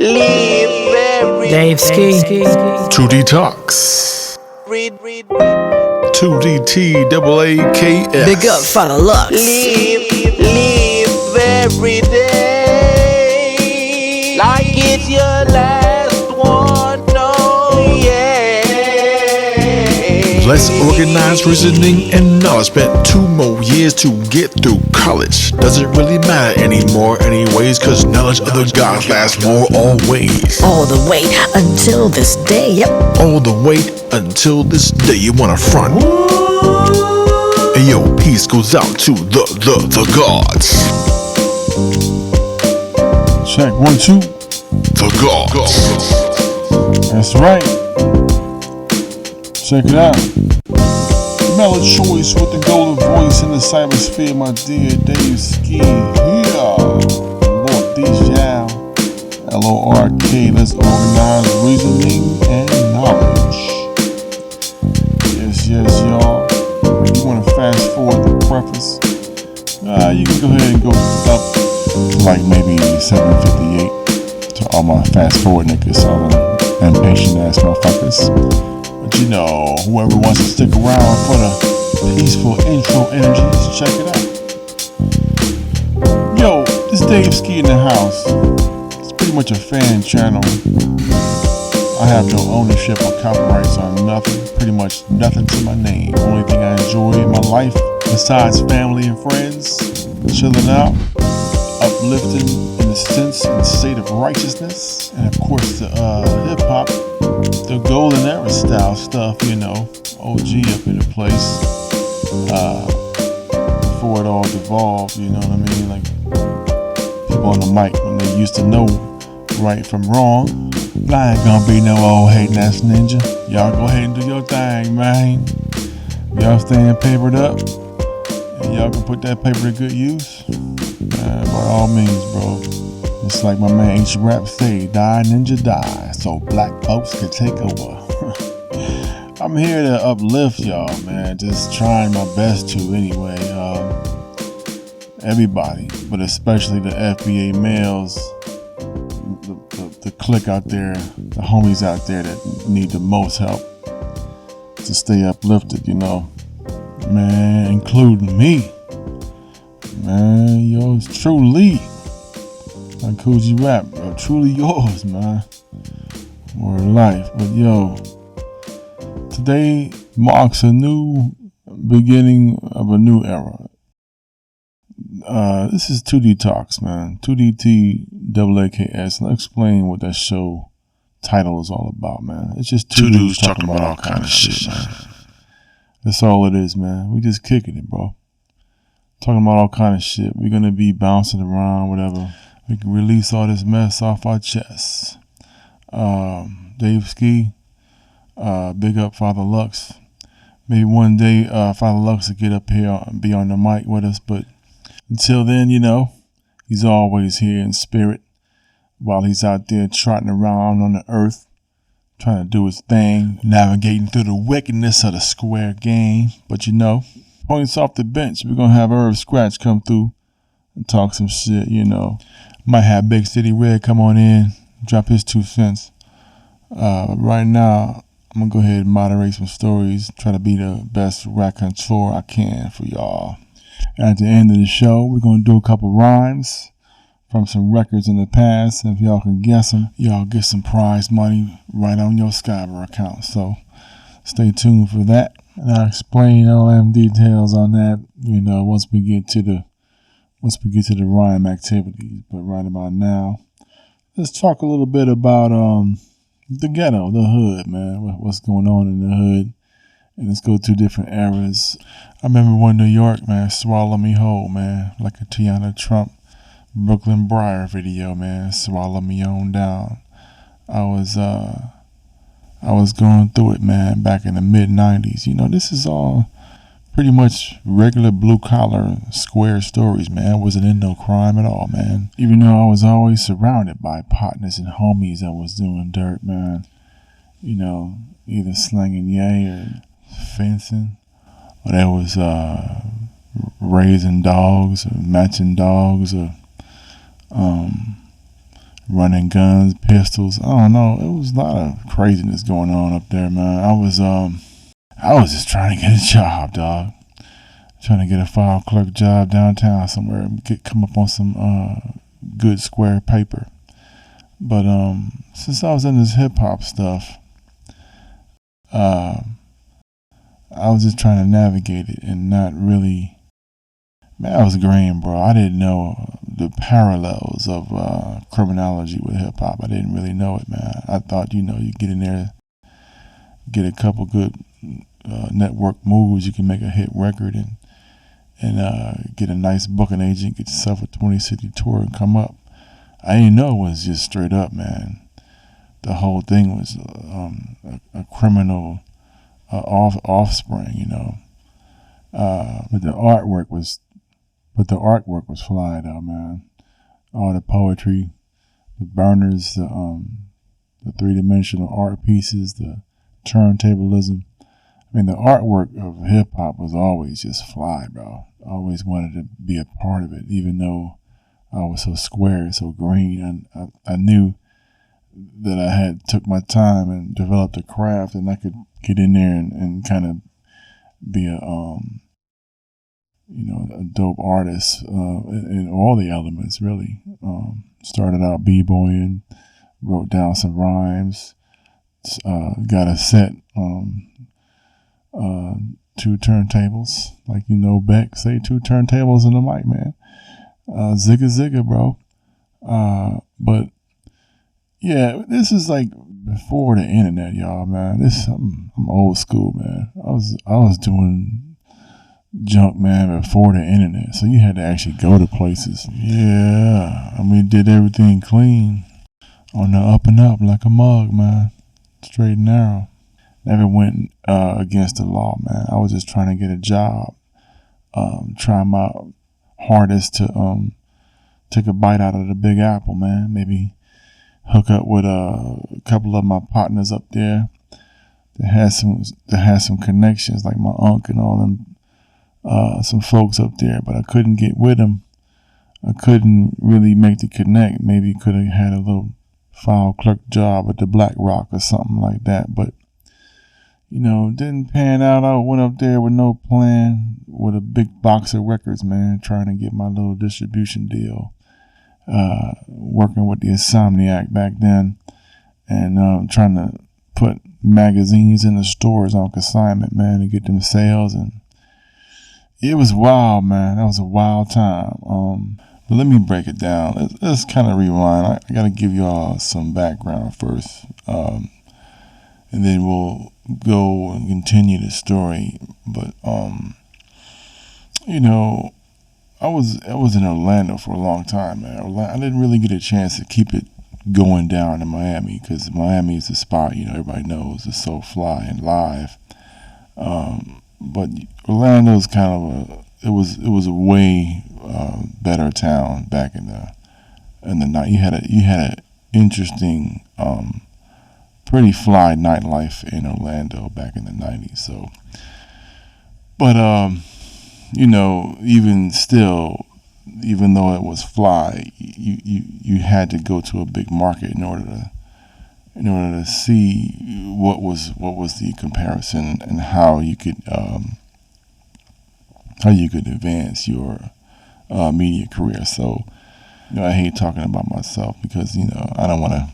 Live every Dave Ski. 2D Talks. 2DT double AKS. Big up for the Lux. Live every day like it's your last one. Oh yeah. Let's organize reasoning and knowledge. Spent 2 more years to get through college. Doesn't really matter anymore anyways, cause knowledge of the gods lasts more always. All the way until this day, yep. All the way until this day you wanna front. And yo, peace goes out to the gods. Check 1, 2. The gods. That's right. Check it out. Mellow choice with the golden voice in the cybersphere, my dear Dave Ski. Yeah. Lord Dijal. LORK. Let's organize reasoning and knowledge. Yes, y'all. If you want to fast forward the preface, you can go ahead and go up to like maybe 7:58 to all my fast forward niggas, all them impatient ass motherfuckers. But you know, whoever wants to stick around for the peaceful intro energies, check it out. Yo, this Dave Ski in the house. It's pretty much a fan channel. I have no ownership or copyrights on nothing. Pretty much nothing to my name. Only thing I enjoy in my life, besides family and friends, chilling out, uplifting in the sense and state of righteousness, and of course the hip hop, the golden era style stuff, you know, OG up in the place. Before it all devolved, you know what I mean? Like people on the mic when they used to know right from wrong. But I ain't gonna be no old hating ass ninja. Y'all go ahead and do your thing, man. Y'all staying papered up, and y'all can put that paper to good use. By all means, bro. It's like my man H Rap say, die ninja die, so black folks can take over. I'm here to uplift y'all, man. Just trying my best to anyway. Everybody, but especially the FBA males, the clique out there, the homies out there that need the most help to stay uplifted, you know. Man, including me. Man, yours truly. Like Coogee Rap, bro, truly yours, man. More life. But yo, today marks a new beginning of a new era. This is 2D Talks, man. 2DT double AKS. I'll explain what that show title is all about, man. It's just two dudes talking about all kind of shit, man. That's all it is, man. We just kicking it, bro. Talking about all kind of shit. We're gonna be bouncing around, whatever. We can release all this mess off our chests. Dave Ski, big up Father Lux. Maybe one day Father Lux will get up here and be on the mic with us, but until then, you know, he's always here in spirit while he's out there trotting around on the earth, trying to do his thing, navigating through the wickedness of the square game. But you know, points off the bench, we're going to have Irv Scratch come through and talk some shit, you know. Might have Big City Red come on in, drop his 2 cents. Right now, I'm going to go ahead and moderate some stories, try to be the best raconteur I can for y'all. At the end of the show, we're going to do a couple rhymes from some records in the past. And if y'all can guess them, y'all get some prize money right on your Skyber account. So stay tuned for that. And I'll explain all them details on that, you know, once we get to the rhyme activities. But right about now, let's talk a little bit about the ghetto, the hood, man. What's going on in the hood. And let's go through different eras. I remember when New York, man, swallow me whole, man. Like a Tiana Trump, Brooklyn Briar video, man. Swallow me on down. I was going through it, man, back in the mid-90s. You know, this is all pretty much regular blue-collar square stories, man. I wasn't in no crime at all, man. Even though I was always surrounded by partners and homies that was doing dirt, man. You know, either slanging yay or fencing, or there was raising dogs or matching dogs or running guns, pistols. I don't know. It was a lot of craziness going on up there, man. I was just trying to get a job, dog. Trying to get a file clerk job downtown somewhere and come up on some good square paper. But since I was in this hip hop stuff, I was just trying to navigate it and not really. Man, I was green, bro. I didn't know the parallels of criminology with hip hop. I didn't really know it, man. I thought, you get in there, get a couple good network moves, you can make a hit record and get a nice booking agent, get yourself a 20-city tour and come up. I didn't know it was just straight up, man. The whole thing was a criminal offspring, But the artwork was fly though, man. All the poetry, the burners, the three-dimensional art pieces, the turntablism. I mean, the artwork of hip hop was always just fly, bro. I always wanted to be a part of it, even though I was so square, so green. I knew that I had took my time and developed a craft, and I could get in there and kind of be a dope artist in all the elements, really. Started out b-boying, wrote down some rhymes, got a set. 2 turntables, like Beck say 2 turntables in the mic, man. Zigga zigga, bro. But yeah, this is like before the internet, y'all, man. I'm old school, man. I was doing junk, man, before the internet, so you had to actually go to places. Yeah, I mean, did everything clean on the up and up like a mug, man. Straight and narrow. Never went against the law, man. I was just trying to get a job, trying my hardest to take a bite out of the Big Apple, man. Maybe hook up with a couple of my partners up there that had some connections, like my uncle and all them, some folks up there. But I couldn't get with them. I couldn't really make the connect. Maybe could have had a little file clerk job at the Black Rock or something like that, but didn't pan out. I went up there with no plan, with a big box of records, man, trying to get my little distribution deal. Working with the Insomniac back then, and trying to put magazines in the stores on consignment, man, to get them sales. And it was wild, man. That was a wild time. But let me break it down. Let's kind of rewind. I got to give y'all some background first, and then we'll go and continue the story. But I was in Orlando for a long time, man. I didn't really get a chance to keep it going down in Miami, because Miami is the spot, everybody knows it's so fly and live. But Orlando's kind of it was a way better town back in the night. You had an interesting, pretty fly nightlife in Orlando back in the 90s. So, but even still, even though it was fly, you had to go to a big market in order to see what was the comparison and how you could advance your media career. So, I hate talking about myself because I don't want to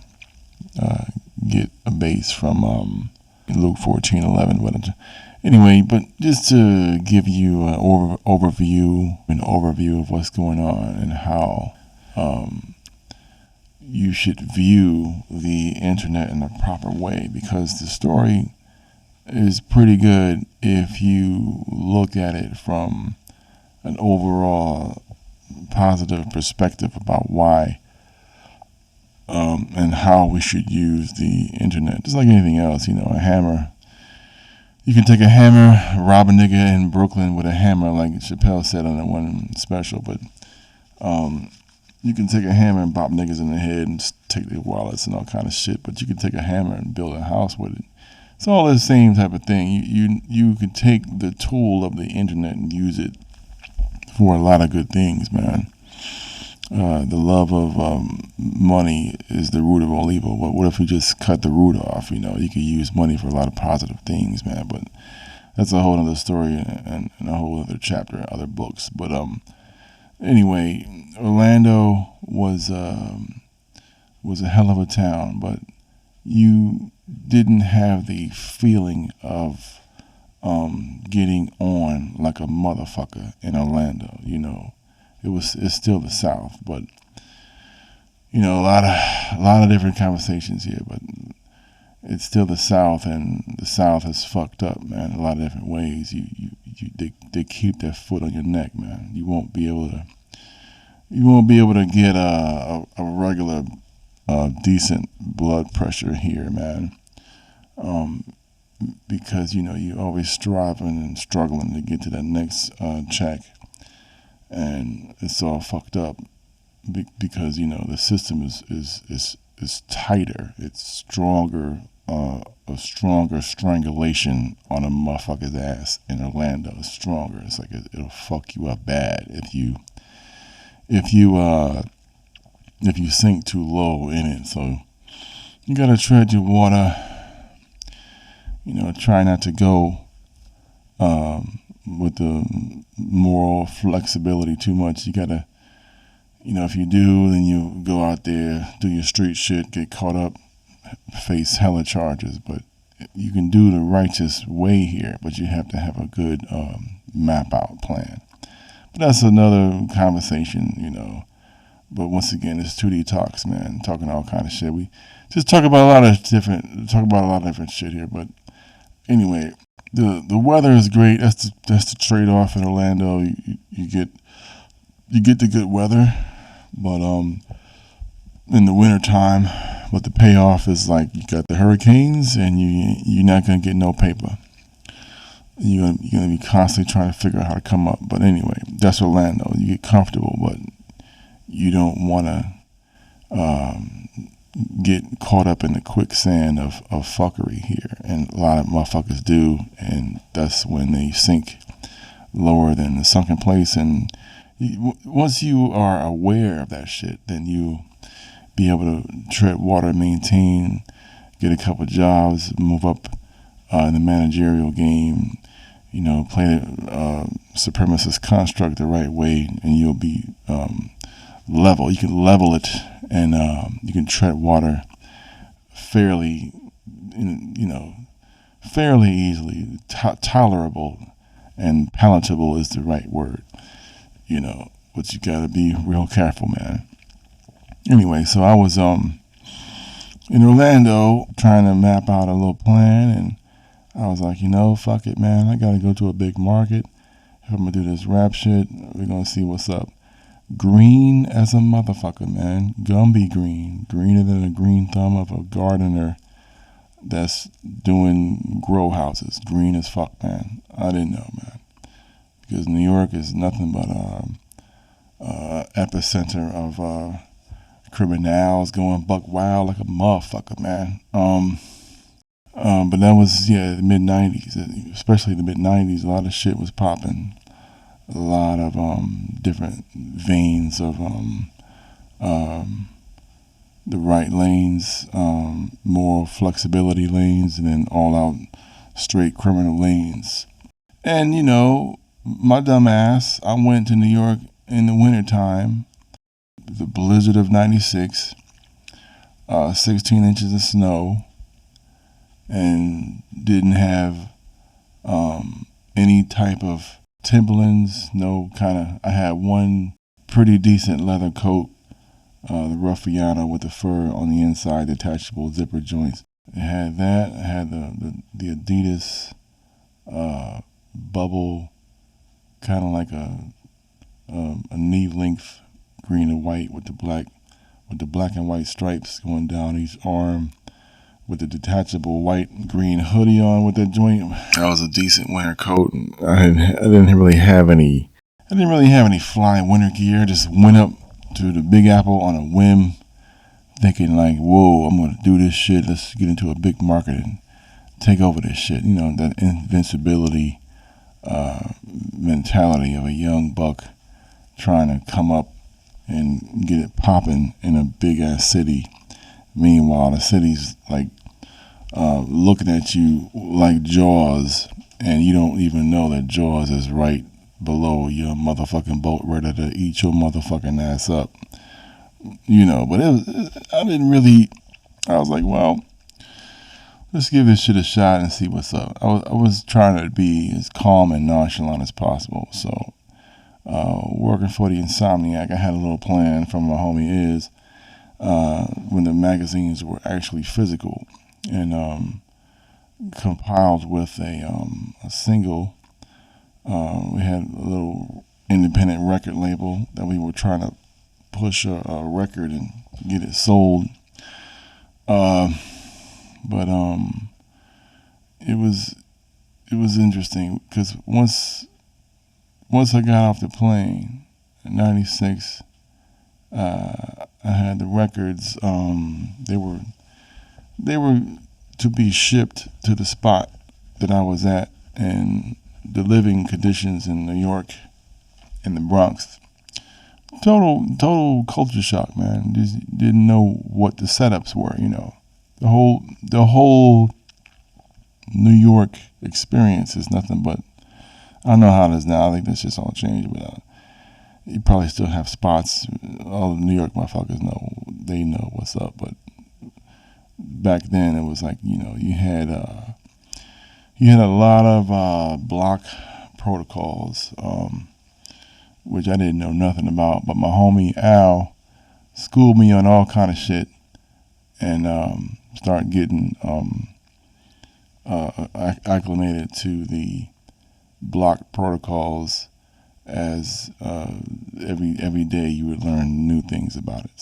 get a base from Luke 14:11, but anyway, but just to give you an overview of what's going on and how you should view the internet in a proper way, because the story is pretty good if you look at it from an overall positive perspective about why and how we should use the internet. Just like anything else, a hammer. You can take a hammer, rob a nigga in Brooklyn with a hammer, like Chappelle said on that one special, but you can take a hammer and bop niggas in the head and take their wallets and all kind of shit, but you can take a hammer and build a house with it. It's all the same type of thing. You can take the tool of the internet and use it for a lot of good things, man. the love of money is the root of all evil. But what if we just cut the root off? You know, you could use money for a lot of positive things, man. But that's a whole other story and a whole other chapter in other books. But anyway, Orlando was a hell of a town, but you didn't have the feeling of getting on like a motherfucker in Orlando. You know, it's still the South, but you know, a lot of different conversations here, but it's still the South, and the South has fucked up, man, in a lot of different ways. They keep their foot on your neck, man. You won't be able to get a regular decent blood pressure here, man. Because you know you're always striving and struggling to get to that next check, and it's all fucked up because you know the system is tighter. It's stronger, a stronger strangulation on a motherfucker's ass in Orlando. It's stronger. It's like it'll fuck you up bad if you sink too low in it. So you gotta tread your water. You know, try not to go with the moral flexibility too much. You gotta, you know, if you do, then you go out there, do your street shit, get caught up, face hella charges. But you can do the righteous way here, but you have to have a good map out plan. But that's another conversation, you know. But once again, it's 2D talks, man, talking all kind of shit. We just talk about a lot of different shit here. But anyway, the weather is great. That's the trade off in Orlando. You get the good weather, but in the winter time, but the payoff is like you got the hurricanes, and you're not gonna get no paper. You're gonna be constantly trying to figure out how to come up. But anyway, that's Orlando. You get comfortable, but you don't want to get caught up in the quicksand of fuckery here, and a lot of motherfuckers do, and that's when they sink lower than the sunken place. And once you are aware of that shit, then you be able to tread water, maintain, get a couple jobs, move up in the managerial game, you know, play the supremacist construct the right way, and you'll be level. You can level it, and you can tread water fairly, you know, fairly easily. Tolerable and palatable is the right word, you know. But you gotta be real careful, man. Anyway, so I was in Orlando trying to map out a little plan, and I was like, you know, fuck it, man. I gotta go to a big market. If I'm gonna do this rap shit, we're gonna see what's up. Green as a motherfucker, man. Gumby green. Greener than a green thumb of a gardener that's doing grow houses. Green as fuck, man. I didn't know, man. Because New York is nothing but epicenter of criminals going buck wild like a motherfucker, man. But that was, the mid-90s. Especially the mid-90s, a lot of shit was popping. A lot of different veins of the right lanes, moral flexibility lanes, and then all-out straight criminal lanes. And, you know, my dumb ass, I went to New York in the wintertime, the blizzard of 96, 16 inches of snow, and didn't have any type of Timberlands, I had one pretty decent leather coat, the Ruffiano with the fur on the inside, detachable zipper joints. It had that. I had the Adidas bubble, kind of like a knee length green and white with the black and white stripes going down each arm, with the detachable white and green hoodie on with that joint. That was a decent winter coat. And I didn't really have any flying winter gear. I just went up to the Big Apple on a whim, thinking like, whoa, I'm gonna do this shit. Let's get into a big market and take over this shit. You know, that invincibility mentality of a young buck trying to come up and get it popping in a big ass city. Meanwhile, the city's like looking at you like Jaws, and you don't even know that Jaws is right below your motherfucking boat, ready to eat your motherfucking ass up. But I didn't really. I was like, well, let's give this shit a shot and see what's up. I was trying to be as calm and nonchalant as possible. So, working for the Insomniac, I had a little plan from my homie Iz when the magazines were actually physical and compiled with a single. We had a little independent record label that we were trying to push a record and get it sold. But it was interesting because once I got off the plane in '96, I had the records. They were to be shipped to the spot that I was at, and the living conditions in New York and the Bronx. Total culture shock, man. Just didn't know what the setups were. The whole New York experience is nothing but, I don't know how it is now. I think that's just all changed, but you probably still have spots. All the New York motherfuckers know what's up, but back then it was like, you had a lot of block protocols, which I didn't know nothing about, but my homie Al schooled me on all kind of shit and start getting acclimated to the block protocols as every day you would learn new things about it.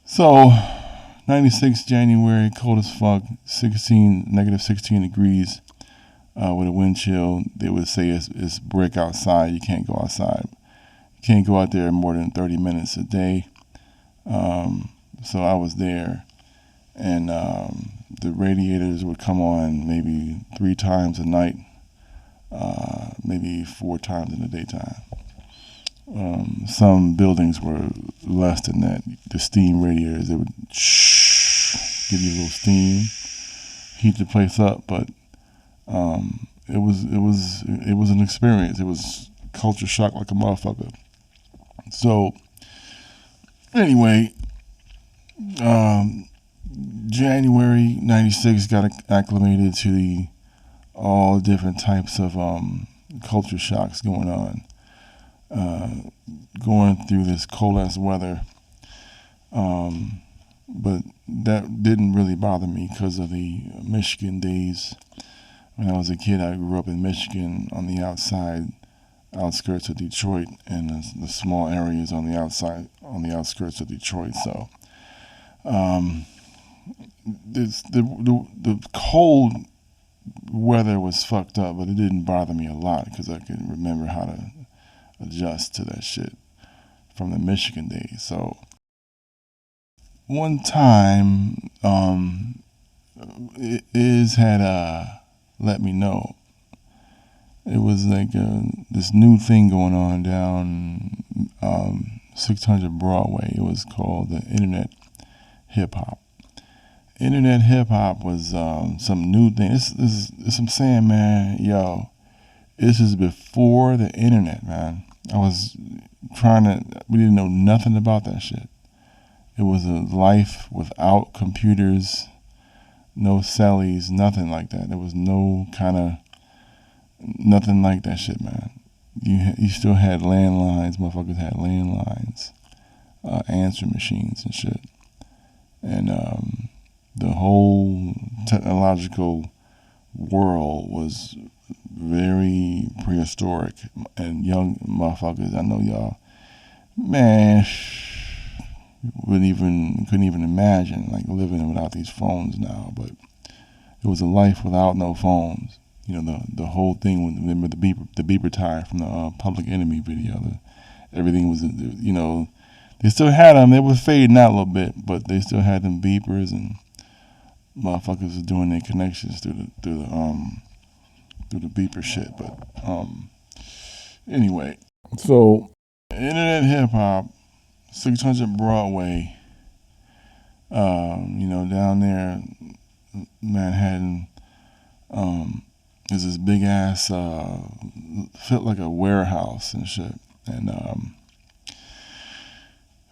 So 96 January, cold as fuck, negative 16 degrees with a wind chill. They would say it's brick outside. You can't go outside. You can't go out there more than 30 minutes a day. So I was there, and the radiators would come on maybe 3 times a night, maybe 4 times in the daytime. Some buildings were less than that. The steam radiators, they would give you a little steam, heat the place up, but it was an experience. It was culture shock like a motherfucker. So anyway, January '96 got acclimated to all different types of culture shocks going on. Going through this cold ass weather, but that didn't really bother me because of the Michigan days. When I was a kid, I grew up in Michigan on the outskirts of Detroit, and the small areas on the outskirts of Detroit. So, the cold weather was fucked up, but it didn't bother me a lot because I could remember how to adjust to that shit from the Michigan days. So one time, Iz had let me know. It was like this new thing going on down 600 Broadway. It was called the Internet Hip Hop. Internet Hip Hop was some new thing. This I'm saying, man, yo, this is before the internet, man. We didn't know nothing about that shit. It was a life without computers, no cellies, nothing like that. There was nothing like that shit, man. You still had landlines. Motherfuckers had landlines, answering machines and shit. And the whole technological world was very prehistoric, and young motherfuckers, I know y'all, man, couldn't even imagine like living without these phones now. But it was a life without no phones. The whole thing. Remember the beeper tire from the Public Enemy video. Everything was, they still had them. They were fading out a little bit, but they still had them beepers, and motherfuckers was doing their connections through the beeper shit. But anyway, so Internet hip hop, 600 Broadway. Down there, Manhattan. There's this big ass, felt like a warehouse and shit, and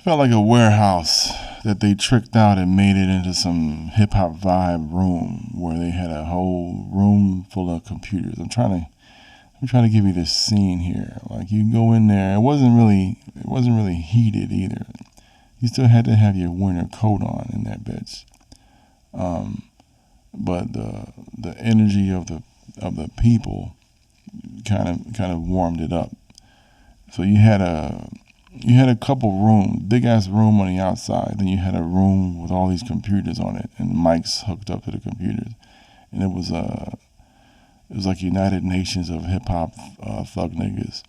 felt like a warehouse that they tricked out and made it into some hip hop vibe room where they had a whole room full of computers. I'm trying to give you this scene here. Like, you go in there, it wasn't really heated either. You still had to have your winter coat on in that bitch. But the energy of the people kind of warmed it up. So you had a couple rooms, big ass room on the outside. Then you had a room with all these computers on it and mics hooked up to the computers, and it was like United Nations of hip hop thug niggas.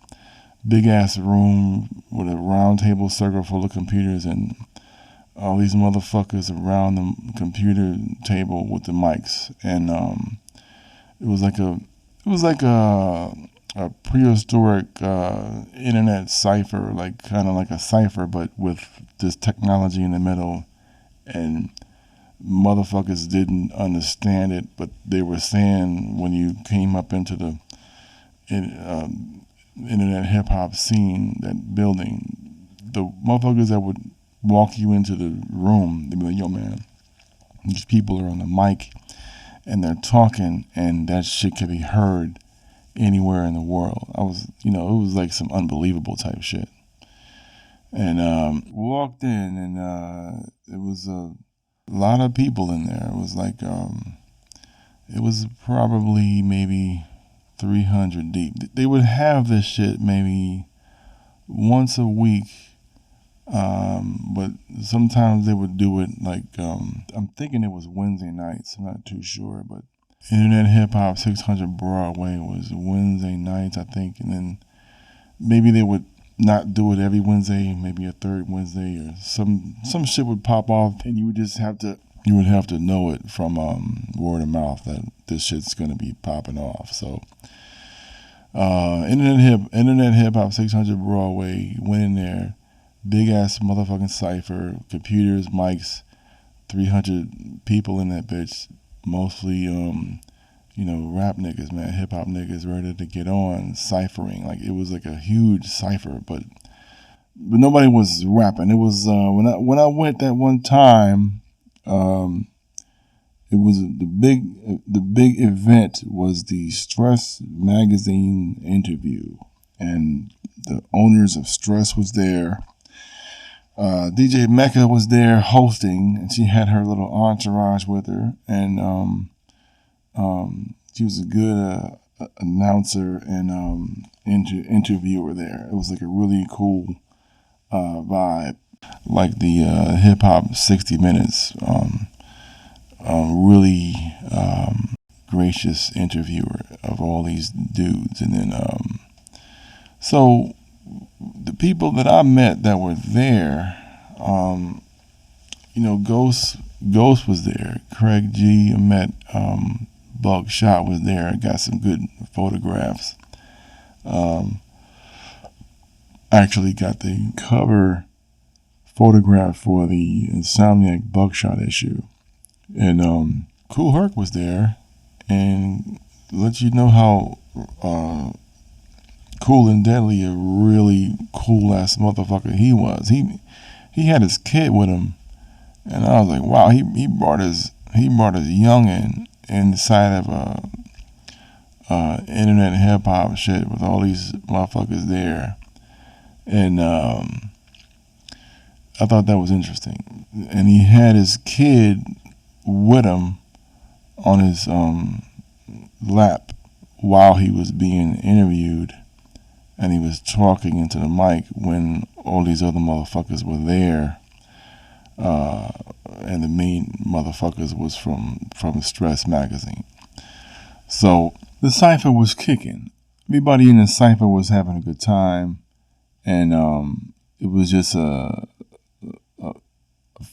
Big ass room with a round table circle full of computers and all these motherfuckers around the computer table with the mics, and it was like a prehistoric internet cipher, like kind of like a cipher, but with this technology in the middle, and motherfuckers didn't understand it, but they were saying when you came up into the internet hip hop scene, that building, the motherfuckers that would walk you into the room, they'd be like, yo man, these people are on the mic and they're talking, and that shit can be heard anywhere in the world. It was like some unbelievable type shit. And walked in, and it was a lot of people in there. It was like, it was probably maybe 300 deep. They would have this shit maybe once a week, but sometimes they would do it like, I'm thinking it was Wednesday nights. I'm not too sure, but Internet Hip Hop 600 Broadway was Wednesday nights, I think, and then maybe they would not do it every Wednesday, maybe a third Wednesday, or some shit would pop off, and you would have to know it from word of mouth that this shit's gonna be popping off. So Internet Hip Hop 600 Broadway, went in there, big ass motherfucking cipher, computers, mics, 300 people in that bitch, mostly rap niggas, man, hip hop niggas ready to get on ciphering. Like, it was like a huge cipher, but nobody was rapping. It was when I went that one time, it was the big event was the Stress magazine interview, and the owners of Stress was there. DJ Mecca was there hosting, and she had her little entourage with her, and she was a good announcer and interviewer there. It was like a really cool vibe, like the hip hop 60 Minutes. Really gracious interviewer of all these dudes, and then so the people that I met that were there, Ghost was there, Craig G. I met BuckShot was there. I got some good photographs. I actually got the cover photograph for the Insomniac BuckShot issue. And Kool Herc was there, and let you know how cool and deadly a really cool ass motherfucker he was. He had his kid with him, and I was like, wow, he brought his youngin' inside of internet hip hop shit with all these motherfuckers there, and I thought that was interesting. And he had his kid with him on his lap while he was being interviewed, and he was talking into the mic when all these other motherfuckers were there, and the main motherfuckers was from Stress magazine. So the cipher was kicking. Everybody in the cipher was having a good time, and it was just a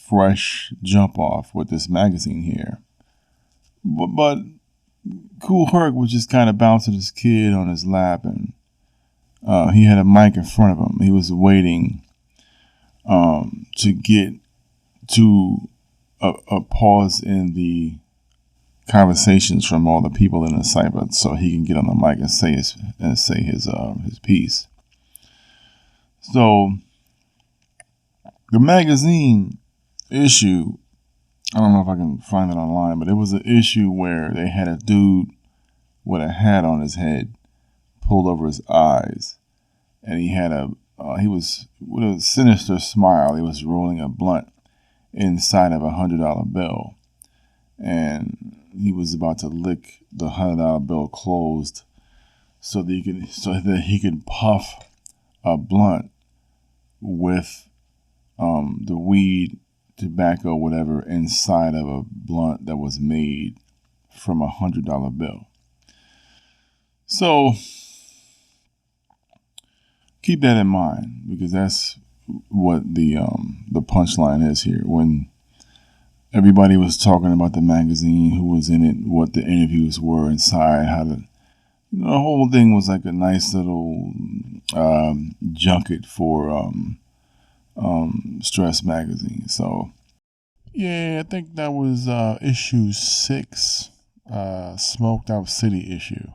fresh jump off with this magazine here. But Kool Herc was just kind of bouncing his kid on his lap, and He had a mic in front of him. He was waiting to get to a pause in the conversations from all the people in the cipher, so he can get on the mic and say his piece. So the magazine issue, I don't know if I can find it online, but it was an issue where they had a dude with a hat on his head pulled over his eyes, and he was with a sinister smile. He was rolling a blunt inside of $100 bill, and he was about to lick the $100 bill closed so that he could puff a blunt with the weed, tobacco, whatever, inside of a blunt that was made from $100 bill. So keep that in mind, because that's what the punchline is here. When everybody was talking about the magazine, who was in it, what the interviews were inside, how the whole thing was like a nice little junket for Stress magazine. So yeah, I think that was issue 6, Smoked Out City issue.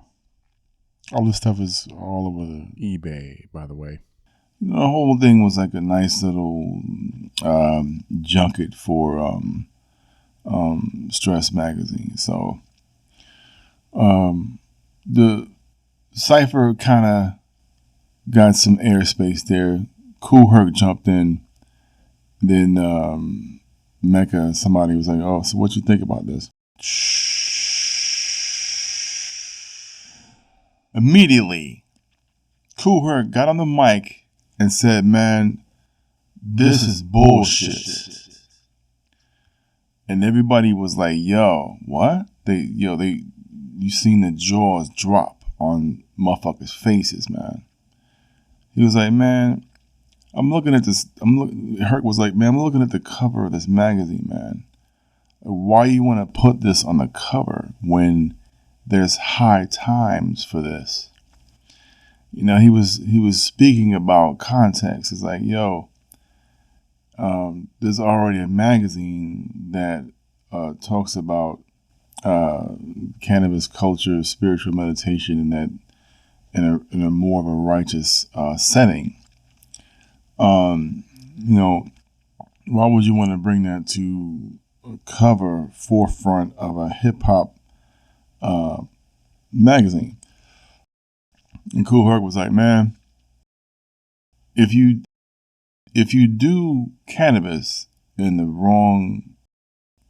All this stuff is all over the eBay, by the way. The whole thing was like a nice little junket for Stress magazine. So the cipher kind of got some airspace there. Kool Herc jumped in. Then Mecca, somebody was like, "Oh, so what you think about this?" Immediately, Kool Herc got on the mic and said, "Man, this is bullshit." And everybody was like, "Yo, what?" You seen the jaws drop on motherfuckers' faces, man. He was like, "Man, I'm looking at this." Herc was like, "Man, I'm looking at the cover of this magazine, man. Why you want to put this on the cover when there's high times for this?" He was speaking about context. It's like, yo, there's already a magazine that talks about cannabis culture, spiritual meditation, and that in a more of a righteous setting. Why would you want to bring that to a cover forefront of a hip hop magazine? And Kool Herc was like, "Man, if you do cannabis in the wrong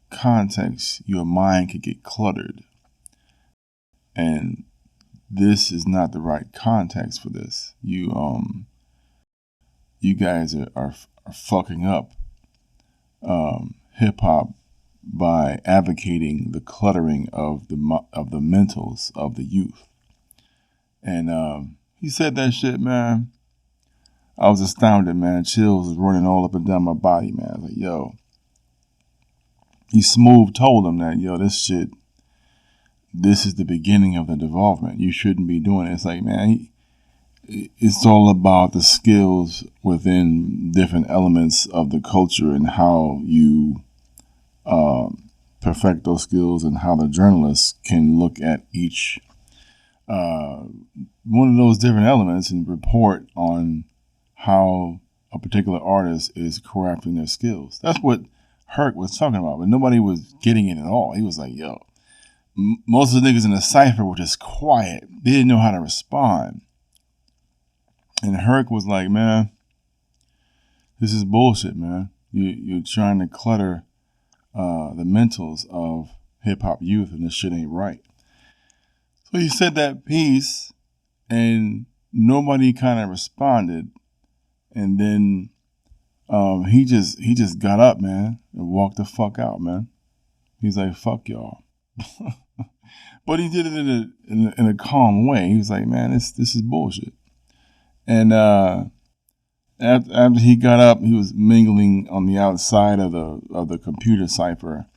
context, your mind could get cluttered. And this is not the right context for this. You guys are fucking up hip hop by advocating the cluttering of the mentals of the youth." And he said that shit, man. I was astounded, man. Chills was running all up and down my body, man. I was like, yo. He smooth told him that, yo, this is the beginning of the devolvement. You shouldn't be doing it. It's like, man, it's all about the skills within different elements of the culture and how you perfect those skills, and how the journalists can look at each one of those different elements and report on how a particular artist is crafting their skills. That's what Herc was talking about, but nobody was getting it at all. He was like, yo, most of the niggas in the cipher were just quiet. They didn't know how to respond. And Herc was like, "Man, this is bullshit, man. You're trying to clutter the mentals of hip-hop youth, and this shit ain't right." So he said that piece, and nobody kind of responded. And then he just got up, man, and walked the fuck out, man. He's like, "Fuck y'all." But he did it in a calm way. He was like, "Man, this is bullshit." And after he got up, he was mingling on the outside of the computer cipher.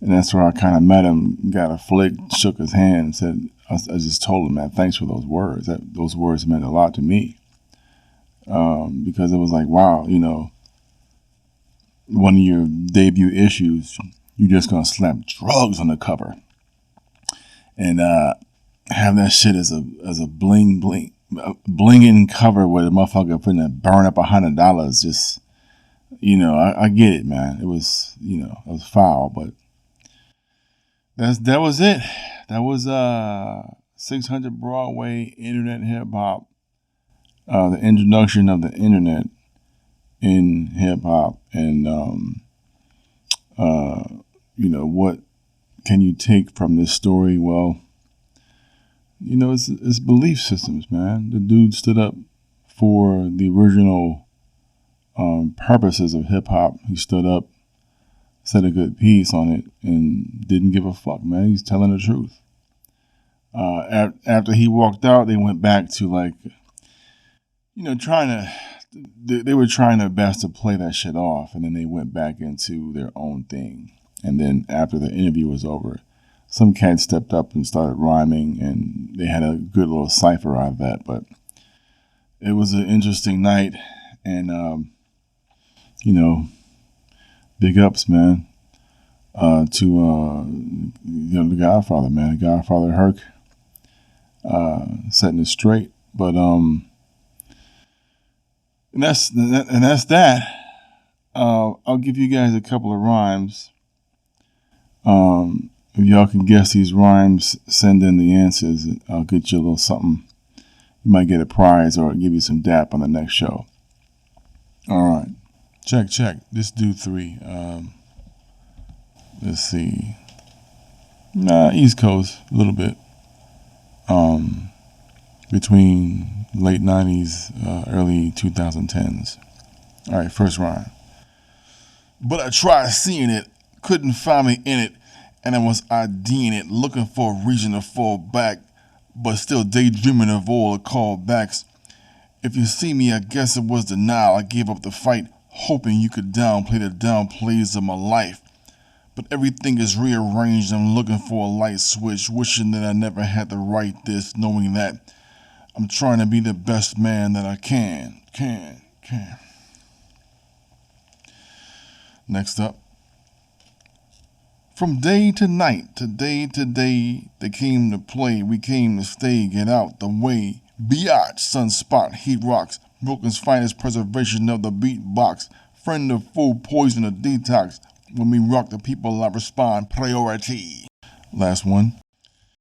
And that's where I kind of met him, got a flick, shook his hand, and said, I just told him, man, thanks for those words. Those words meant a lot to me. Because it was like, wow, you know, one of your debut issues, you're just going to slap drugs on the cover. And have that shit as a blinging cover with a motherfucker putting a burn up $100. Just, you know, I get it, man. It was, you know, it was foul, but that was it. That was 600 Broadway Internet Hip Hop. The introduction of the internet in hip hop, and you know, what can you take from this story? Well, you know, it's belief systems, man. The dude stood up for the original purposes of hip hop. He stood up, said a good piece on it, and didn't give a fuck, man. He's telling the truth. After he walked out, they went back to, like, you know, they were trying their best to play that shit off, and then they went back into their own thing. And then after the interview was over, some cat stepped up and started rhyming, and they had a good little cipher out of that. But it was an interesting night, and you know, big ups, man, to you know, the Godfather, man, the Godfather Herc, setting it straight. But and that's that. I'll give you guys a couple of rhymes. If y'all can guess these rhymes, send in the answers. I'll get you a little something. You might get a prize or give you some dap on the next show. All right. Check. Let's do 3. Let's see. East Coast, a little bit. Between late 90s, early 2010s. All right, first rhyme. But I tried seeing it, couldn't find me in it, and I was IDing it, looking for a reason to fall back, but still daydreaming of all the callbacks. If you see me, I guess it was denial. I gave up the fight, hoping you could downplay the downplays of my life. But everything is rearranged. I'm looking for a light switch, wishing that I never had to write this, knowing that I'm trying to be the best man that I can. Next up. From day to night, to day, they came to play, we came to stay, get out the way. Biatch, sunspot, heat rocks, Brooklyn's finest preservation of the beatbox. Friend of food, poison of detox. When we rock the people, I respond, priority. Last one.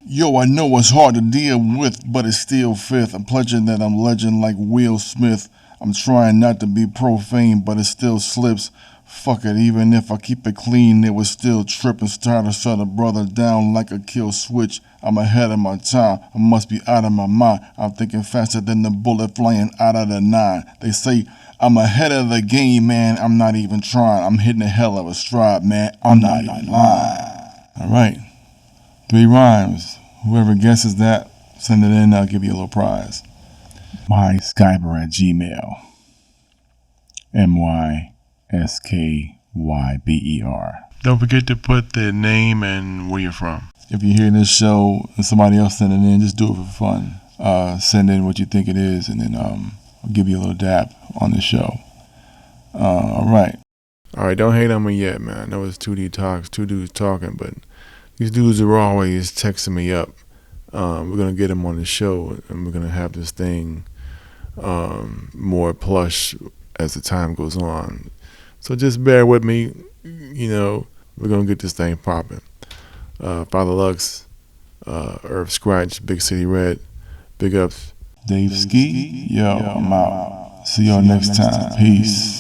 Yo, I know it's hard to deal with, but it's still fifth. I'm pledging that I'm legend like Will Smith. I'm trying not to be profane, but it still slips. Fuck it, even if I keep it clean, it was still tripping. Start to shut a brother down like a kill switch. I'm ahead of my time, I must be out of my mind. I'm thinking faster than the bullet flying out of the 9. They say I'm ahead of the game, man, I'm not even trying. I'm hitting a hell of a stride, man, I'm not even lying. Alright, 3 rhymes. Whoever guesses that, send it in, I'll give you a little prize. My Skyper at Gmail. MYSKYBER. Don't forget to put the name and where you're from. If you're hearing this show and somebody else send it in, just do it for fun. Send in what you think it is, and then I'll give you a little dap on the show. All right, don't hate on me yet, man. I know it's 2D Talks, 2 dudes talking, but these dudes are always texting me up. We're going to get them on the show, and we're going to have this thing more plush as the time goes on. So just bear with me. You know, we're going to get this thing popping. Father Lux, Earth Scratch, Big City Red, big ups. Dave Ski, yo, I'm out. See y'all next time. Peace.